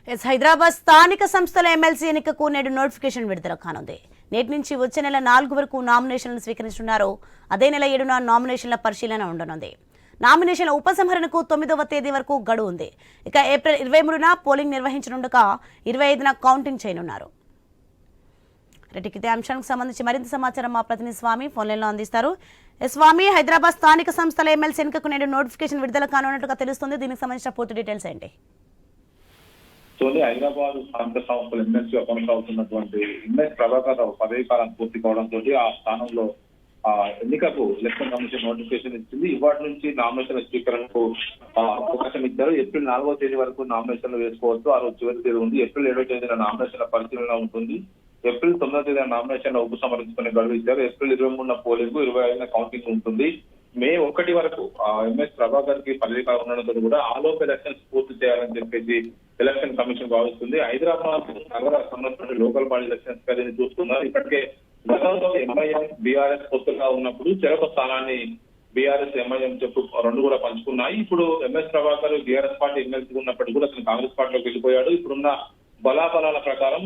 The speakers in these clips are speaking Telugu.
హైదరాబాద్ స్థానిక సంస్థల ఎమ్మెల్సీ ఎన్నికకు నేడు నోటిఫికేషన్ విడుదల కానుంది. నేటి నుంచి వచ్చే నెల 4 వరకు నామినేషన్లు స్వీకరించనున్నారు. అదే నెల 7న నామినేషన్ల పరిశీలన ఉండనుంది. నామినేషన్ల ఉపసంహరణకు 9వ తేదీ వరకు గడువు ఉంది. ఇక ఏప్రిల్ 23న పోలింగ్ నిర్వహించనుండగా 25న కౌంటింగ్ చేయనున్నారు. ఇదే అంశానికి సంబంధించి మరింత సమాచారం మా ప్రతినిధి స్వామి ఫోన్ లైన్లో అందిస్తారు. స్వామి, హైదరాబాద్ స్థానిక సంస్థల ఎమ్మెల్సీ ఎన్నికకు నేడు నోటిఫికేషన్ విడుదల కానున్నట్టుగా తెలుస్తుంది. దీనికి సంబంధించిన పూర్తి డీటెయిల్స్ ఏంటి? హైదరాబాద్ స్థానిక సంస్థలు ఎమ్మెల్సీగా కొనసాగుతున్నటువంటి ఎంఎస్ ప్రభాకర్ రావు పదవీ కాలం పూర్తి కావడంతో ఆ స్థానంలో ఎన్నికకు ఎలక్షన్ కమిషన్ నోటిఫికేషన్ ఇచ్చింది. ఇవాటి నుంచి నామినేషన్ల స్వీకరణకు అవకాశం ఇచ్చారు. ఏప్రిల్ 4వ తేదీ వరకు నామినేషన్లు వేసుకోవచ్చు. ఆ రోజు చివరి తేదీ ఉంది. ఏప్రిల్ 7వ తేదీన నామినేషన్ల పరిశీలన ఉంటుంది. ఏప్రిల్ 9వ తేదీన నామినేషన్ల ఉపసంహరించుకునే గడువు ఇచ్చారు. ఏప్రిల్ 23న పోలింగ్, 25న కౌంటింగ్ ఉంటుంది. మే 1 వరకు ఎంఎస్ ప్రభాకర్ కి పదవీ కాలం ఉండడంతో కూడా ఆలోపు ఎలక్షన్స్ పూర్తి చేయాలని చెప్పేసి ఎలక్షన్ కమిషన్ భావిస్తుంది. హైదరాబాద్ నగర సంబంధించిన లోకల్ బాడీ ఎలక్షన్స్ దీన్ని చూస్తున్నారు. ఇప్పటికే గతంలో ఎంఐఎం బీఆర్ఎస్ పొత్తుగా ఉన్నప్పుడు చెరొక స్థానాన్ని బీఆర్ఎస్ ఎంఐఎం రెండు కూడా పంచుకున్నాయి. ఇప్పుడు MS Prabhakar BRS party MLC ఉన్నప్పటికీ కూడా అతను కాంగ్రెస్ పార్టీలోకి వెళ్ళిపోయాడు. ఇప్పుడున్న బలాబలాల ప్రకారం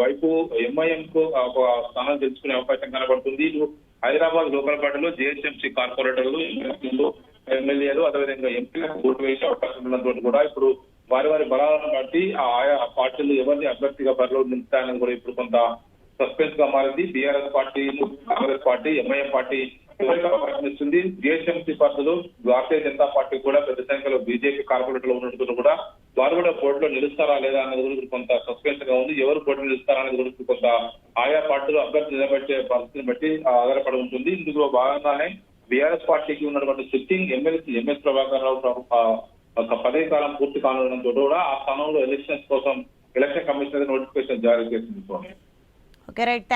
వైపు ఎంఐఎం కు ఒక స్థానం తెలుసుకునే అవకాశం కనబడుతుంది. హైదరాబాద్ లోకల్ పార్టీలో జిహెచ్ఎంసీ కార్పొరేటర్లు, ఎమ్మెల్యేలు, అదేవిధంగా ఎంపీలకు ఓటు వేసే అవకాశం ఉన్నందుకు కూడా ఇప్పుడు వారి బలాలను బట్టి ఆయా పార్టీలు ఎవరిని అభ్యర్థిగా బరిలో నిలుస్తాయని కూడా ఇప్పుడు కొంత సస్పెన్స్ గా మారింది. BRS party, Congress party, MIM party ఎవరికి అవకాశం ఇస్తుంది. జిహెచ్ఎంసీ పరిధిలో భారతీయ జనతా పార్టీ కూడా పెద్ద సంఖ్యలో బీజేపీ కార్పొరేటర్లు ఉన్నట్టు కూడా వారు కూడా పోటీలో నిలుస్తారా లేదా అనేది గురించి కొంత సస్పెన్స్ గా ఉంది. ఎవరు పోటీ నిలుస్తారా అనేది గురించి కొంత ఆయా పార్టీలు అభ్యర్థి నిలబెట్టే పరిస్థితిని బట్టి ఆధారపడి ఉంటుంది. ఇందులో భాగంగానే బీఆర్ఎస్ పార్టీకి ఉన్నటువంటి sitting MLC MS Prabhakar Rao ఒక పదవీ కాలం పూర్తి కానుండడంతో కూడా ఆ స్థానంలో ఎలక్షన్స్ కోసం ఎలక్షన్ కమిషన్ నోటిఫికేషన్ జారీ చేసింది. Okay, right.